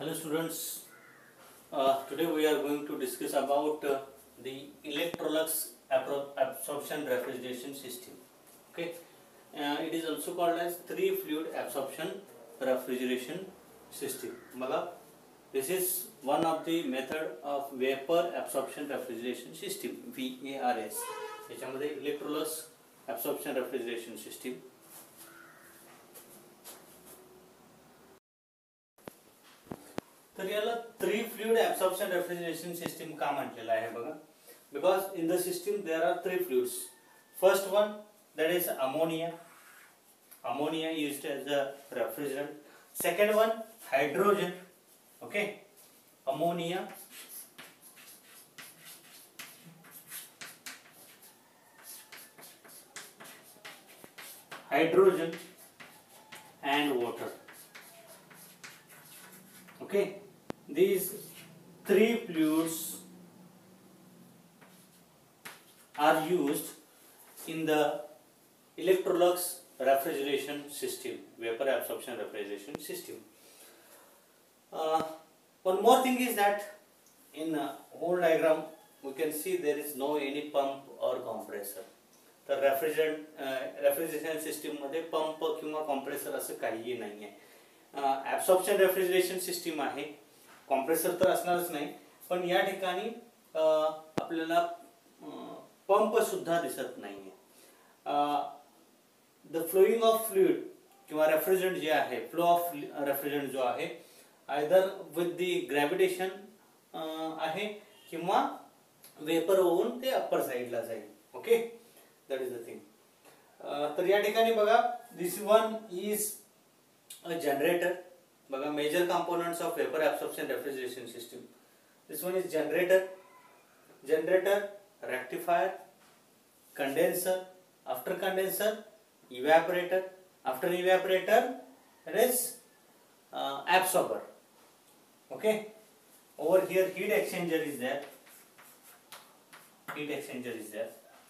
Hello students, today we are going to discuss about the Electrolux absorption refrigeration system. Okay, it is also called as 3 fluid absorption refrigeration system. This is one of the method of vapor absorption refrigeration system, VARS. याच्यामध्ये Electrolux absorption refrigeration system. तर याला 3 fluid absorption refrigeration system का म्हटलेला आहे बघा, because in the system there are 3 fluids. First one, that is ammonia used as a refrigerant. Second one, hydrogen. Okay, ammonia, hydrogen and water. Okay, these 3 fluids are used in the Electrolux refrigeration system, vapor absorption refrigeration system. One more thing is that in whole diagram we can see there is no any pump or compressor. तर refrigeration system मध्ये pump किंवा compressor असं काहीही नाही आहे. Absorption refrigeration system आहे, compressor तर असणारच नाही, पण या ठिकाणी आपल्याला पंप सुद्धा दिसत नाहीये. द फ्लोइंग ऑफ फ्लुइड किंवा रेफ्रिजरंट जे आहे, फ्लो ऑफ रेफ्रिजरंट जो आहे आयदर विथ द ग्रॅव्हिटेशन आहे किंवा वेपर होऊन ते अप्पर साइडला जाईल. Okay, that is the thing. तर या ठिकाणी बघा, दिस वन इज a generator. बघा, major components of vapor absorption refrigeration system. This one is generator, rectifier, condenser. After condenser, evaporator. After evaporator, there is absorber. Okay, over here heat exchanger is there.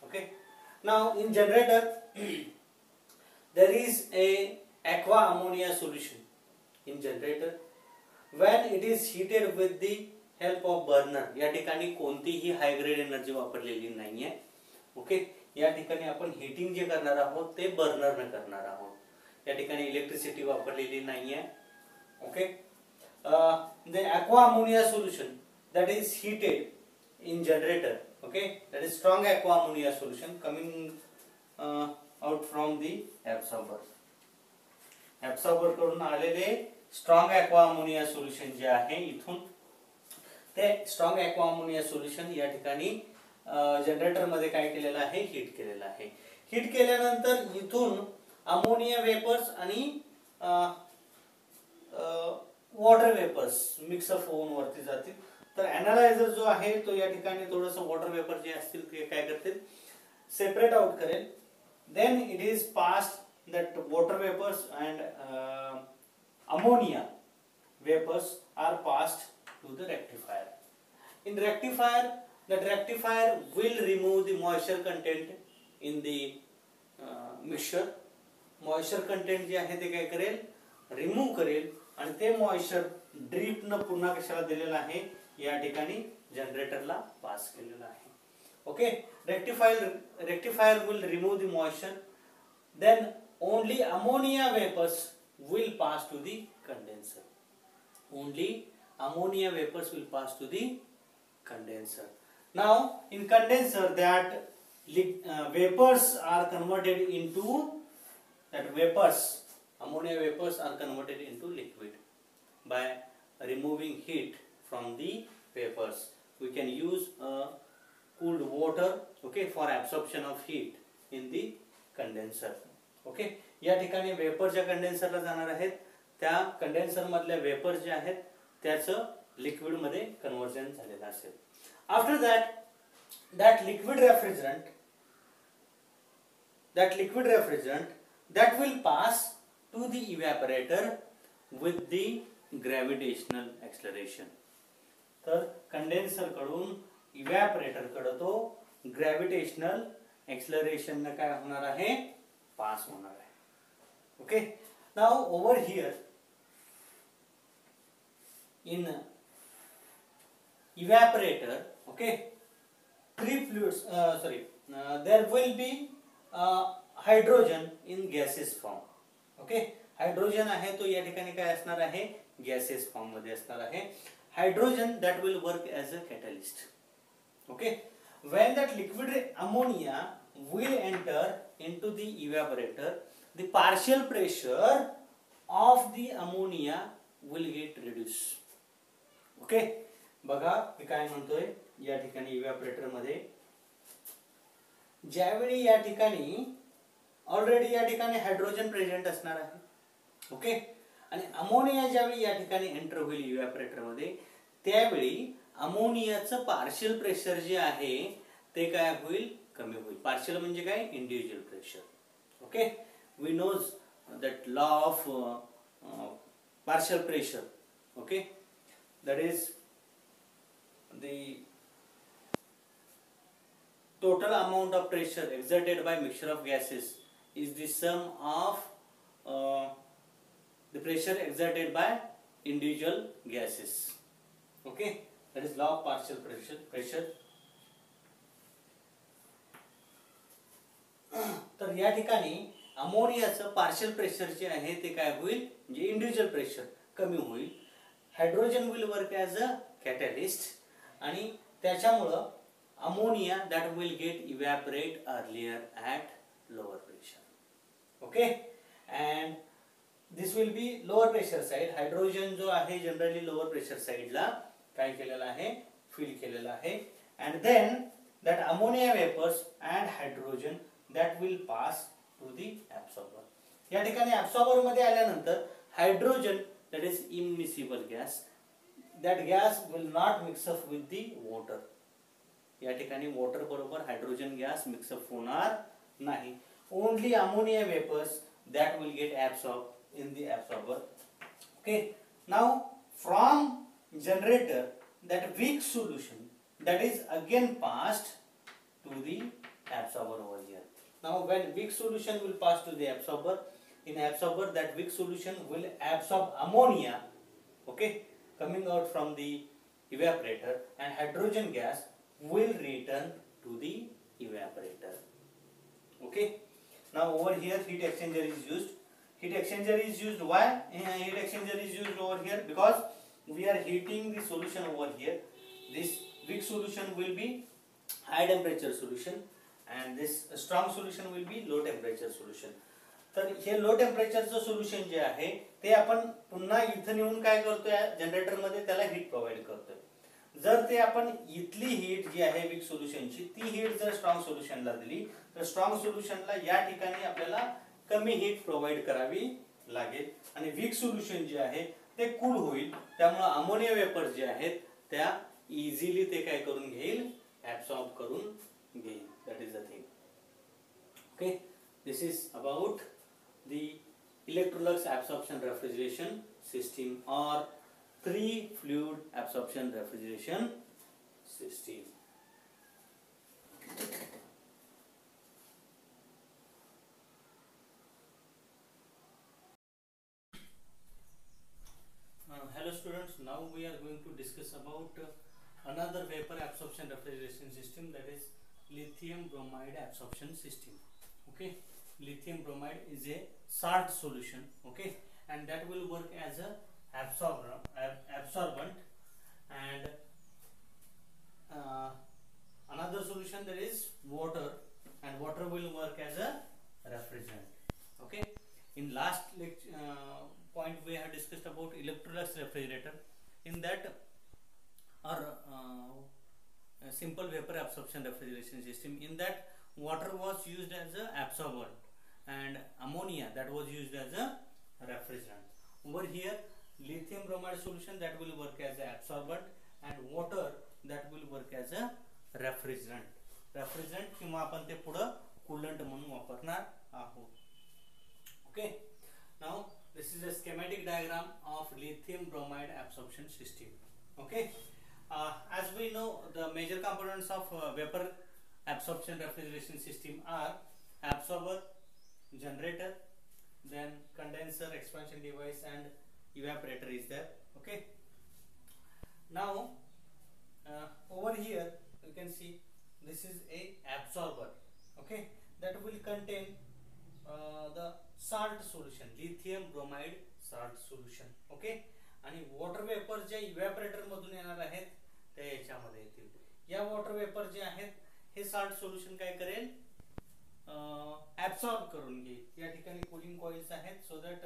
Okay, now in generator there is a aqua ammonia solution in generator. When it is heated with the help of burner, या ठिकाणी कोणतीही हाय grade energy वापरलेली नाहीये. Okay, या ठिकाणी आपण heating जे करणार आहोत ते बर्नरने करणार आहोत. या ठिकाणी इलेक्ट्रिसिटी वापरलेली नाहीये. Okay, the aqua ammonia solution that is heated in generator. Okay, that is strong aqua ammonia solution coming out from the absorber. Absorber कडून आलेले स्ट्रॉंग ॲक्वा अमोनिया सोल्युशन जे आहे, इथून ते स्ट्रॉंग ॲक्वा अमोनिया सोल्युशन या ठिकाणी generator मध्ये काय केलेलं आहे, हीट केलेलं आहे. हीट केल्यानंतर इथून अमोनिया वेपर्स आणि वॉटर वेपर्स मिक्सअप होऊन वरती जातील. तर एनालायझर जो आहे तो या ठिकाणी थोडंसं वॉटर वेपर जे असतील ते काय करतील, सेपरेट आउट करेल. Then it is passed, that water vapors and ammonia vapors are passed to the rectifier. In rectifier, that rectifier will remove the moisture content in the mixture. Moisture content जे आहे ते काय करेल, remove करेल आणि ते moisture drip न पुन्हा कशाला दिलेलं आहे, या ठिकाणी जनरेटरला पास केलेलं आहे. Okay, rectifier will remove the moisture, then only ammonia vapors will pass to the condenser. Only ammonia vapors will pass to the condenser. Now in condenser, that vapors are converted into, ammonia vapors are converted into liquid by removing heat from the vapors. We can use cooled water, okay, for absorption of heat in the condenser. Okay, या ठिकाणी vapour ज्या कंडेन्सरला जाणार आहेत, त्या condenser मधल्या vapour जे आहेत त्याचं लिक्विड मध्ये कन्वर्जन झालेलं असेल. After that liquid refrigerant that will pass to the evaporator with the gravitational acceleration. तर कंडेन्सर कडून इव्हॅपोरेटर कडे तो ग्रॅव्हिटेशनल एक्सलरेशन ने काय होणार आहे, पास होणार आहे. Okay, now over here in evaporator, okay, three fluids, there will be hydrogen in gaseous form, okay. Hydrogen आहे तो या ठिकाणी काय असणार आहे, गॅसेस फॉर्म मध्ये असणार आहे. Hydrogen that will work as a catalyst, okay. When that liquid ammonia will enter into the evaporator, the partial pressure of the ammonia will get reduced, okay. बघा मी काय म्हणतोय, या ठिकाणी इव्हॅपोरेटर मध्ये ज्यावेळी या ठिकाणी ऑलरेडी या ठिकाणी हायड्रोजन प्रेझेंट असणार आहे, ओके. आणि अमोनिया ज्यावेळी या ठिकाणी एंटर होईल इव्हॅपोरेटर मध्ये, त्यावेळी अमोनियाचं पार्शियल प्रेशर जे आहे ते काय होईल, कमी होईल. पार्शियल म्हणजे काय, individual pressure, okay. We knows that law of partial pressure, okay. That is the total amount of pressure exerted by mixture of gases is the sum of the pressure exerted by individual gases, okay. That is law of partial pressure. तर या ठिकाणी अमोनियाचं partial pressure जे आहे ते काय होईल, म्हणजे individual pressure कमी होईल. Hydrogen will work as a catalyst आणि त्याच्यामुळं ammonia that will get evaporate earlier at lower pressure, okay. And this will be lower pressure side. Hydrogen जो आहे जनरली लोअर प्रेशर साइडला काय केलेला आहे, फिल केलेला आहे. And then that ammonia vapours and hydrogen that will pass to the absorber. या ठिकाणी ऍब्सॉर्बर मध्ये आल्यानंतर hydrogen that is immiscible gas, that gas will not mix up with the water. या ठिकाणी वॉटर बरोबर हायड्रोजन गॅस मिक्सअप होणार नाही. Only ammonia vapours that will get absorbed in the absorber, okay. Now from generator that weak solution that is again passed to the absorber over here. Now when weak solution will pass to the absorber, in absorber that weak solution will absorb ammonia, okay, coming out from the evaporator, and hydrogen gas will return to the evaporator, okay. Now over here heat exchanger is used. Heat exchanger is used, why heat exchanger is used over here, because we are heating the solution over here. This weak solution will be high temperature solution and this strong solution will be low temperature solution. तर हे low टेम्परेचरचं solution जे आहे ते आपण पुन्हा इथं नेऊन काय करतोय, जनरेटर मध्ये त्याला हीट प्रोव्हाइड करतोय. जर ते आपण इथली हीट जी आहे वीक सोल्युशनची, ती हीट जर स्ट्रॉंग सोल्युशनला दिली तर स्ट्रॉंग सोल्युशनला या ठिकाणी आपल्याला कमी हीट प्रोव्हाइड करावी लागेल आणि वीक सोल्युशन जे आहे ते कूल होईल. त्यामुळे अमोनिया वेपर जे आहेत त्या इझिली ते काय करून घेईल, ऍब्सॉर्ब करून घेईल. That is the thing, okay. This is about the Electrolux absorption refrigeration system or 3 fluid absorption refrigeration system. Hello students, now we are going to discuss about another vapor absorption refrigeration system, that is lithium bromide absorption system, okay. Lithium bromide is a salt solution, okay, and that will work as a absorbent, and another solution there is water, and water will work as a refrigerant, okay. In last point we have discussed about Electrolux refrigerator. In that a simple vapor absorption refrigeration system, in that water was used as a absorbent and ammonia that was used as a refrigerant. Over here lithium bromide solution that will work as a absorbent and water that will work as a refrigerant किंवा आपण ते पुढे coolant म्हणून वापरणार आहोत, okay. Now this is a schematic diagram of lithium bromide absorption system, okay. As we know, the major components of vapor absorption refrigeration system are absorber, generator, then condenser, expansion device and evaporator is there, okay. Now over here you can see this is a absorber, okay, that will contain the salt solution, lithium bromide salt solution, okay. आणि water vapour जे इव्हॅपोरेटर मधून येणार आहेत ते याच्यामध्ये येतील. या water vapour जे आहेत हे साल्ट सोल्युशन काय करेल, ऍब्सॉर्ब करून घेईल. या ठिकाणी कूलिंग कॉइल्स आहेत, so that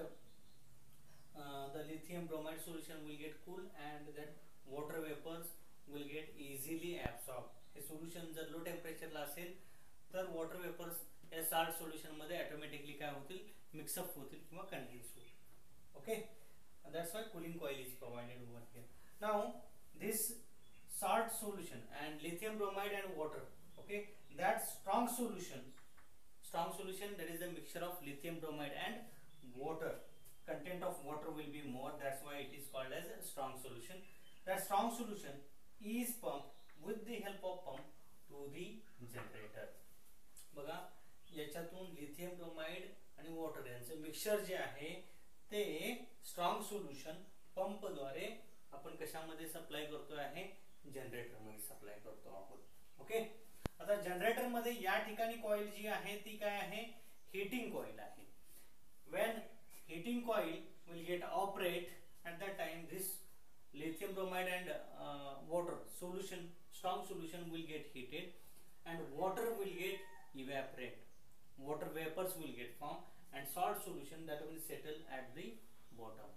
the lithium bromide solution will get cool and that water vapors will get easily absorbed. हे सोल्युशन जर लो टेम्परेचरला असेल तर वॉटर वेपर्स या साल्ट सोल्युशन मध्ये ऑटोमॅटिकली काय होतील, मिक्सअप होतील किंवा कंडेन्स होतील. Okay, that's why cooling coil is provided over here. Now this salt solution and lithium bromide and water, okay, that strong solution that is a mixture of lithium bromide and water. Content of water will be more, that's why it is called as a strong solution. That strong solution is pumped with the help of pump to the generator. बघा याच्यातून lithium bromide आणि water यांचं mixture जे आहे ते strong solution pump द्वारे आपण कशामध्ये सप्लाय करतो आहे, जनरेटर मध्ये सप्लाय करतो आहोत. ओके, आता जनरेटर मध्ये या ठिकाणी कॉइल जी आहे ती काय आहे, हीटिंग कॉइल आहे. when heating coil will get operate, at that time this lithium bromide and water solution, strong solution will get heated and water will get evaporate, water vapors will get formed and salt solution that will settle at the bottom.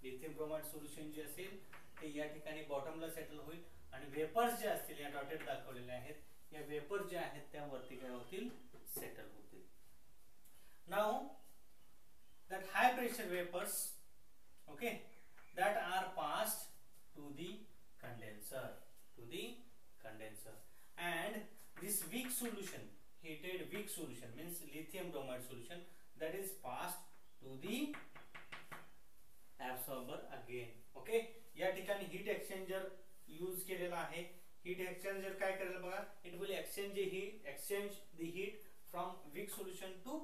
lithium bromide solution जे असेल ते या ठिकाणी बॉटमला settle होईल आणि vapours जे असतील या डॉटेड दाखवलेले आहेत, या वेपर जे आहेत त्या वरती काय होतील, सेटल होतील. Now that high pressure vapors, okay, that are passed to the condenser, and this weak solution, heated weak solution means lithium bromide solution, that is passed to the absorber again. okay, या ठिकाणी heat exchanger use केलेला आहे. Heat exchanger काय करेल बघा, it will exchange the heat from weak solution to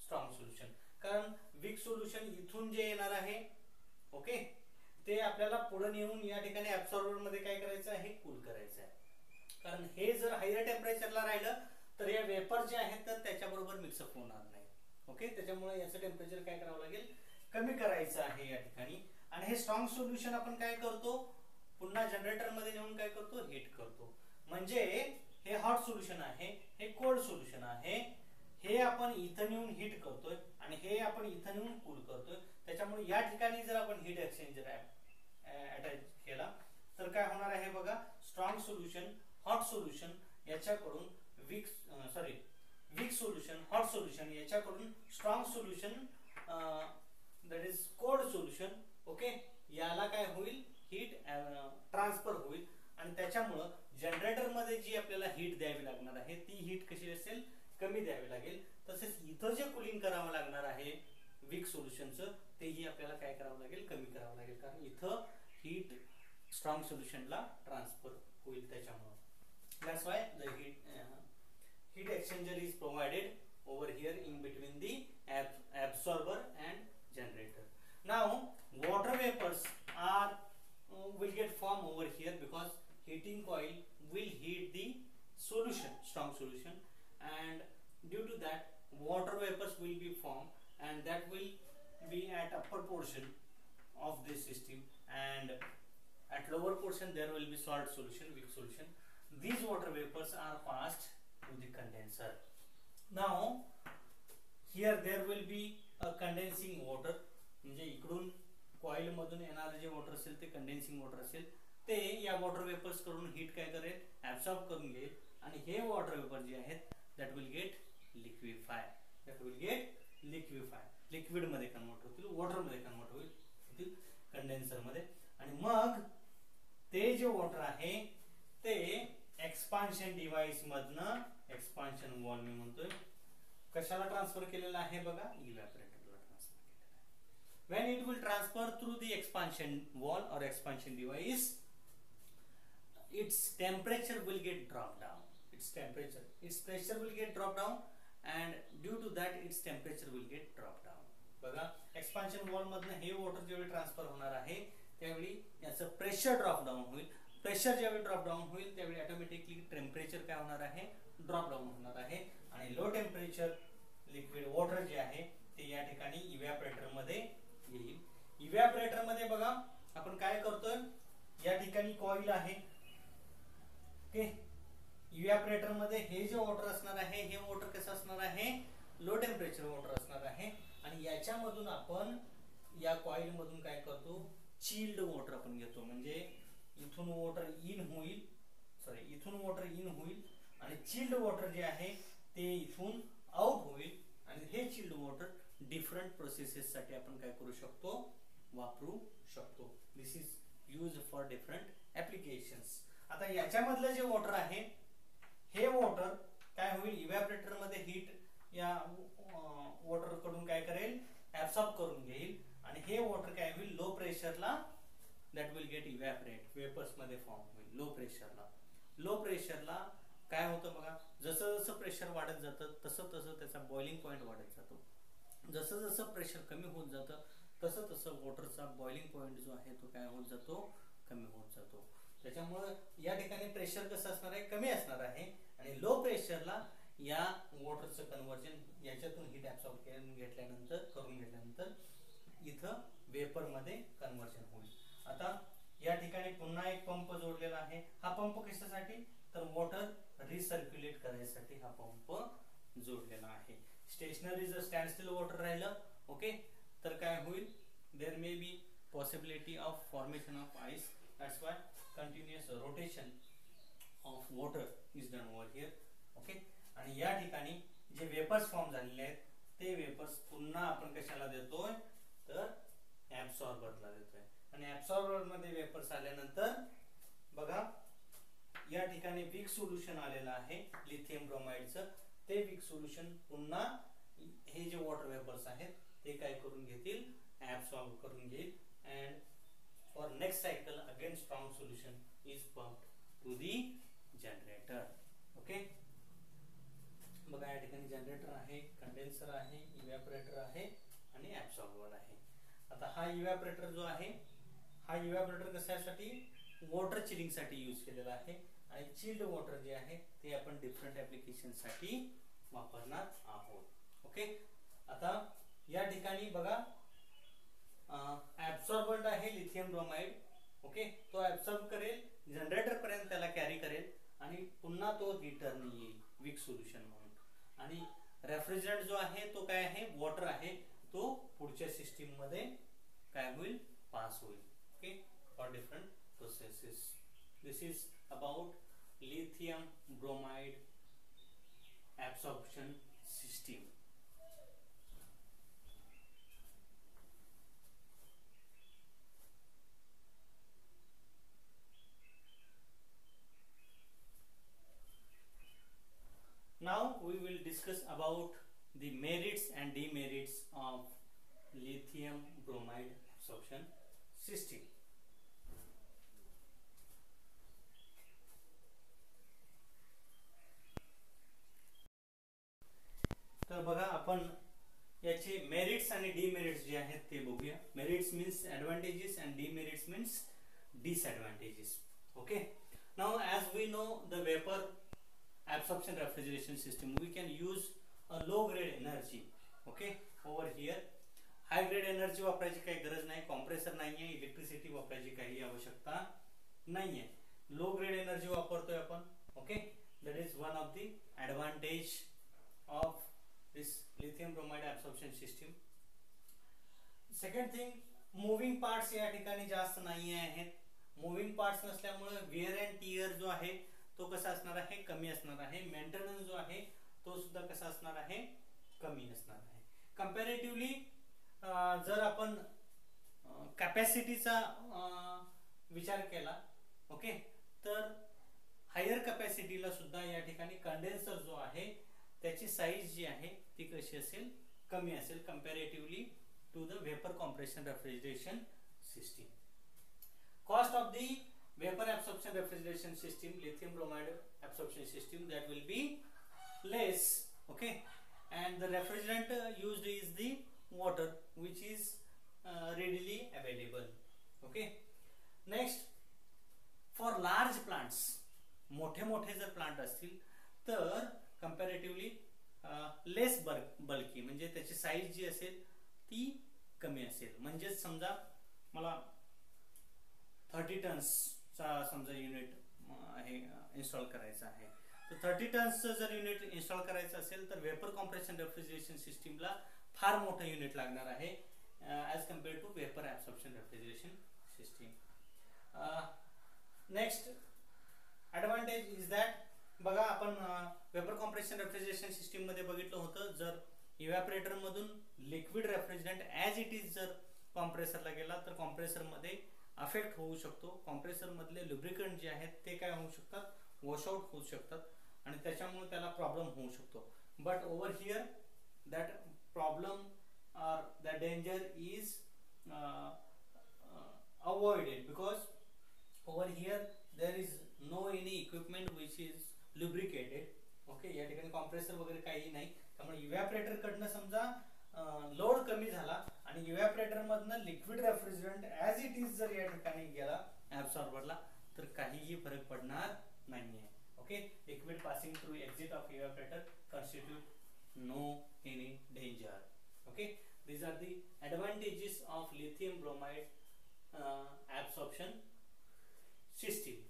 strong solution. कारण weak solution इथून जे येणार आहे, ओके, ते आपल्याला पुढे नेऊन या ठिकाणी ऍब्सॉर्बर मध्ये काय करायचं आहे, कूल करायचं आहे. कारण हे जर हायर टेम्परेचरला राहिलं तर या वेपर जे आहेत तर त्याच्याबरोबर मिक्सअप होणार नाही. ओके, त्याच्यामुळे याचं टेम्परेचर काय करावं लागेल, कमी करायचं आहे या ठिकाणी. आणि हे स्ट्रॉंग सोल्युशन आपण काय करतो, पुन्हा जनरेटर मध्ये नेऊन काय करतो, हीट करतो. म्हणजे हे हॉट सोल्युशन आहे, हे कोल्ड सोल्युशन आहे, हे आपण इथं नेऊन हीट करतोय आणि हे आपण इथं नेऊन कूल करतोय. त्याच्यामुळे या ठिकाणी जर आपण हीट एक्सचेंजर अटॅच केला तर काय होणार आहे बघा, स्ट्रॉंग सोल्युशन हॉट सोल्युशन याच्याकडून वीक सोल्युशन हॉट सोल्युशन याच्याकडून strong solution that is cold solution, okay, याला काय होईल, हीट ट्रान्सफर होईल आणि त्याच्यामुळे जनरेटर मध्ये जी आपल्याला हीट द्यावी लागणार आहे ती हीट कशी असेल, कमी द्यावी लागेल. तसेच इथं जे कूलिंग करावं लागणार आहे वीक सोल्युशनचं तेही आपल्याला काय करावं लागेल, कमी करावं लागेल. कारण इथं हीट स्ट्रॉंग सोल्युशनला ट्रान्सफर होईल. त्याच्यामुळे that's why the heat exchanger is provided over here in between the absorber and generator. Now water vapors will get formed over here because heating coil will heat the solution, strong solution, and due to that water vapors will be formed and that will be at upper portion of this system and at lower portion there will be salt solution, weak solution. These water vapors are passed to the condenser. Now here there will be a condensing water, म्हणजे इकडून coil मधून येणारे जे water असेल ते कंडेन्सिंग water असेल, ते या वॉटर वेपर्स कडून हीट काय करेल, ऍब्सॉर्ब करून घेईल आणि हे वॉटर वेपर जे आहेत that will get liquefied, liquid मध्ये कन्वर्ट होतील, वॉटर मध्ये कन्वर्ट होतील कंडेन्सर मध्ये. आणि मग ते जे वॉटर आहे ते एक्सपान्शन डिव्हाइस मधनं, एक्सपान्शन वॉल मी म्हणतोय, कशाला ट्रान्सफर केलेला आहे बघा, इव्हॅपोरेटरला ट्रान्सफर केलेला आहे. when it will transfer through the expansion wall or expansion device, its temperature will get dropped down, its pressure will get dropped down and due to that its temperature will get dropped down. बघा expansion wall मधनं हे water जेवढे transfer होणार आहे त्यावेळी याचं pressure drop down होईल. Pressure ज्यावेळी ड्रॉप डाऊन होईल त्यावेळी ऑटोमॅटिकली टेम्परेचर काय होणार आहे, ड्रॉप डाऊन होणार आहे. आणि लो टेम्परेचर लिक्विड वॉटर जे आहे ते या ठिकाणी इव्हॅपोरेटर मध्ये येईल. इव्हॅपोरेटर मध्ये बघा आपण काय करतोय, या ठिकाणी कॉइल आहे. ओके, इव्हॅपोरेटर मध्ये हे जे वॉटर असणार आहे हे वॉटर कसं असणार आहे, लो टेम्परेचर वॉटर असणार आहे. आणि याच्यामधून आपण या कॉइल मधून काय करतो, चिल्ड वॉटर आपण घेतो. म्हणजे इथून वॉटर इन होईल, इथून वॉटर इन होईल आणि चिल्ड वॉटर जे आहे ते इथून आउट होईल. आणि हे चिल्ड वॉटर डिफरंट प्रोसेसेस साठी आपण काय करू शकतो, वापरू शकतो. This is use for different applications. आता याच्यामधलं जे वॉटर आहे हे वॉटर काय होईल, इव्हॅपोरेटर मध्ये हीट या वॉटर कडून काय करेल, ऍब्सॉर्ब करून घेईल. आणि हे वॉटर काय होईल, लो प्रेशरला that will get evaporate, vapours मध्ये फॉर्म होईल. लो प्रेशरला काय होतं बघा, जसं जसं प्रेशर वाढत जातं तसं तसं त्याचा बॉइलिंग पॉइंट वाढत जातो. जसं जसं प्रेशर कमी होत जातं तसं तसं वॉटरचा बॉइलिंग पॉइंट जो आहे तो काय होत जातो, कमी होत जातो. त्याच्यामुळे या ठिकाणी प्रेशर कसं असणार आहे, कमी असणार आहे. आणि लो प्रेशरला या वॉटरचं कन्व्हर्जन याच्यातून हीट ऍब्सॉर्ब करून घेतल्यानंतर इथं वेपर मध्ये कन्व्हर्जन होईल. आता या ठिकाणी पुन्हा एक पंप जोडलेला आहे. हा पंप कशासाठी, तर वॉटर रिसर्क्युलेट करायसाठी हा पंप जोडलेला आहे. स्टेशनरी जर स्टँड स्टिल वॉटर राहिलं, ओके, तर काय होईल, there may be possibility of formation of ice. That's why continuous rotation of water is done over here. Okay, आणि या ठिकाणी जे वेपर्स फॉर्म झालेले आहेत ते वेपर्स पुन्हा आपण कशाला देतोय, तर ऍब्सॉर्बरला देतोय. आणि ऍब्सॉर्बर मध्ये वेपर्स आल्यानंतर बघा या ठिकाणी वीक सोल्युशन आलेलं आहे लिथियम ब्रोमाइडचं. ते वीक सोल्युशन पुन्हा हे जे वॉटर वेपर्स आहेत ते काय करून घेतील, ऍब्सॉर्ब करून घेईल. And for next cycle again strong solution is pumped to the generator. Okay, बघा या ठिकाणी जनरेटर आहे, कंडेन्सर आहे, इव्हॅपोरेटर आहे आणि ऍब्सॉर्बर आहे. आता हा इव्हॅपोरेटर जो आहे, हा इव्हॅपोरेटर कशासाठी, वॉटर चिलिंग साठी यूज केलेला आहे. आणि चिल्ड वॉटर जे आहे ते आपण डिफरंट ऍप्लिकेशन साठी वापरणार आहोत. ओके, आता या ठिकाणी बघा ऍब्सॉर्बंट आहे लिथियम ब्रोमाइड. ओके, तो ऍब्सॉर्ब करेल, जनरेटर पर्यंत त्याला कॅरी करेल आणि पुन्हा तो रिटर्न येईल वीक सोल्युशन म्हणून. आणि रेफ्रिजरंट जो आहे तो काय आहे, वॉटर आहे, तो पुढच्या सिस्टीम मध्ये काय होईल, पास होईल. Okay, for different processes. This is about lithium bromide absorption system. Now we will discuss about the merits and demerits of lithium bromide absorption system. तर बघा आपण याचे मेरिट्स आणि डिमेरिट्स जे आहेत ते बघूया. Merits means advantages and demerits means disadvantages. Okay, now as we know the vapor absorption refrigeration system, we can use a low grade energy. Okay, over here high grade energy वापरायची काही गरज नाही, compressor नाहीये, electricity वापरायची काही आवश्यकता नाहीये. Low grade energy वापरतोय आपण. Okay, that is one of the advantage of this lithium bromide absorption system. Second thing, moving parts या ठिकाणी जास्त नाही आहेत. मूव्हिंग पार्ट्स नसल्यामुळे वेअर अँड टियर जो आहे तो कसा असणार आहे, कमी असणार आहे. मेंटेनन्स जो आहे तो सुद्धा कसा असणार आहे, कमी असणार आहे. कंपॅरेटिव्हली जर आपण कॅपॅसिटीचा विचार केला, ओके, तर हायर कॅपॅसिटीला सुद्धा या ठिकाणी कंडेन्सर जो आहे त्याची साइज जी आहे ती कशी असेल, कमी असेल comparatively to the vapour compression refrigeration system. Cost of the vapour absorption refrigeration system, lithium bromide absorption system, that will be less. Okay, and the refrigerant used is the water which is readily available. Okay, next, for large plants, मोठे मोठे जर plant असतील तर comparatively लेस bulky, म्हणजे त्याची size जी असेल ती कमी असेल. म्हणजे समजा मला 30 टन्सचा समजा युनिट हे इन्स्टॉल करायचं आहे, तर 30 टन्सचं जर युनिट इन्स्टॉल करायचं असेल तर वेपर कॉम्प्रेशन रेफ्रिजरेशन सिस्टीमला फार मोठं युनिट लागणार आहे as compared to vapour absorption refrigeration system. Next advantage is that, बघा आपण वेपर कॉम्प्रेशन रेफ्रिजरेशन सिस्टीम मध्ये बघितलं होतं, जर इव्हॅपरेटर मधून liquid refrigerant as it is जर कॉम्प्रेसरला गेला तर कॉम्प्रेसर मध्ये अफेक्ट होऊ शकतो. कॉम्प्रेसर मधले लुब्रिकंट जे आहेत ते काय होऊ शकतात, वॉशआउट होऊ शकतात आणि त्याच्यामुळे त्याला प्रॉब्लेम होऊ शकतो. But over here that problem or the danger is avoided because over here there is no any equipment which is lubricated. Okay, या ठिकाणी कॉम्प्रेसर वगैरे काही नाही, त्यामुळे इव्हॅपरेटर कडनं समजा लोड कमी झाला आणि इव्हॅपरेटर मधनं liquid refrigerant as it is जर या ठिकाणी गेला ऍब्सॉर्बरला तर काहीही फरक पडणार नाहीये. Okay, liquid passing through exit of evaporator constitute no any danger. Okay, these are the advantages of lithium bromide absorption system.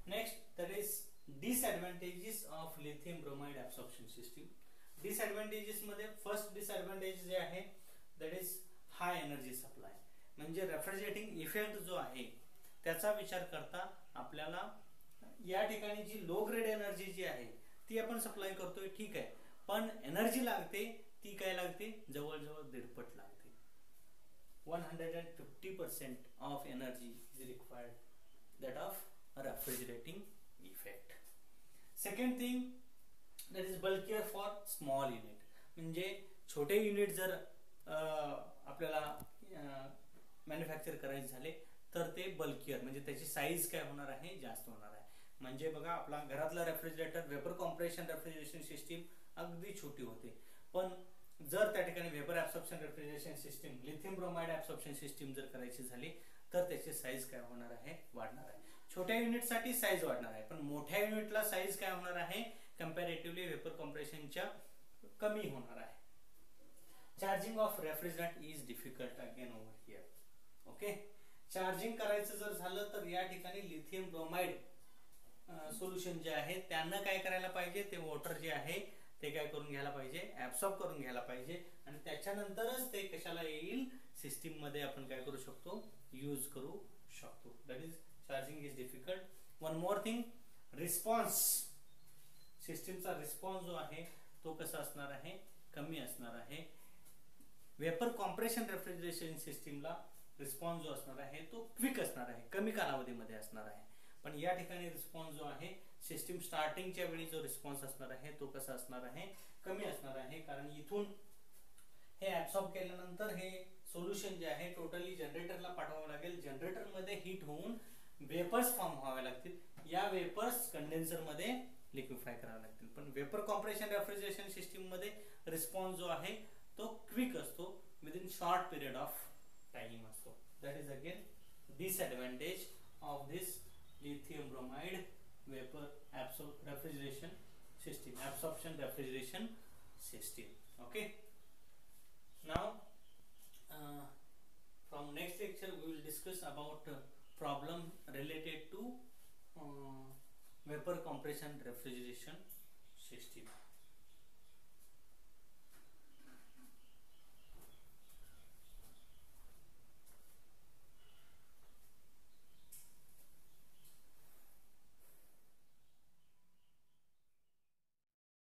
Next, that is disadvantages of lithium bromide absorption system. Disadvantages मध्ये first disadvantage जे आहे that is high energy supply. म्हणजे refrigerating effect जो आहे त्याचा विचार करता आपल्याला या ठिकाणी जी लो ग्रेड एनर्जी जी आहे ती आपण सप्लाय करतोय, ठीक आहे, पण एनर्जी लागते ती काय लागते, जवळजवळ 1.5 लागते. 150% of energy is required that of refrigerating effect. Second thing, that is bulkier for small unit. म्हणजे छोटे युनिट जर आपल्याला मॅन्युफॅक्चर करायचे झाले तर ते बल्कियर म्हणजे त्याची साईज काय होणार आहे, जास्त होणार आहे. म्हणजे बघा आपला घरातला refrigerator vapour compression refrigeration system अगदी छोटी होते, पण जर त्या ठिकाणी vapour absorption refrigeration system lithium bromide absorption system जर करायची झाली तर त्याची साईज काय होणार आहे, वाढणार आहे. छोट्या युनिटसाठी साईज वाढणार आहे, पण मोठ्या युनिटला साईज काय होणार आहे, कंपॅरेटिव्हली वेपर कॉम्प्रेशनच्या कमी होणार आहे. Charging of refrigerant is difficult again over here. Okay, charging करायचं जर झालं तर या ठिकाणी लिथियम ब्रोमाइड सोल्युशन जे आहे त्यांना काय करायला पाहिजे, ते वॉटर जे आहे ते काय करून घ्यायला पाहिजे, ऍब्सॉर्ब करून घ्यायला पाहिजे आणि त्याच्यानंतरच ते कशाला येईल, सिस्टीम मध्ये आपण काय करू शकतो, यूज करू शकतो. That is charging is difficult. One more thing, response, सिस्टीमचा रिस्पॉन्स जो आहे तो कसा असणार आहे, कमी असणार आहे. वेपर कॉम्प्रेशन रेफ्रिजरेशन सिस्टीमला रिस्पॉन्स जो असणार आहे तो क्विक असणार आहे, कमी कालावधीमध्ये असणार आहे. पण या ठिकाणी रिस्पॉन्स जो आहे सिस्टीम स्टार्टिंगच्या वेळी जो रिस्पॉन्स असणार आहे तो कसा असणार आहे, कमी असणार आहे. कारण इथून हे ऍब्सॉर्ब केल्यानंतर हे सोल्युशन जे आहे टोटली जनरेटरला पाठवावं लागेल. जनरेटर मध्ये हीट होऊन वेपर्स फॉर्म व्हावे लागतील, या वेपर्स कंडेन्सर मध्ये लिक्विफाय करावे लागतील. पण वेपर कॉम्प्रेशन रेफ्रिजरेशन सिस्टीम मध्ये रिस्पॉन्स जो आहे तो क्विक असतो, within short period of time असतो. That is again disadvantage of this lithium bromide vapor refrigeration system, absorption refrigeration system. Okay, now from next lecture we will discuss about problem related to vapor compression refrigeration system.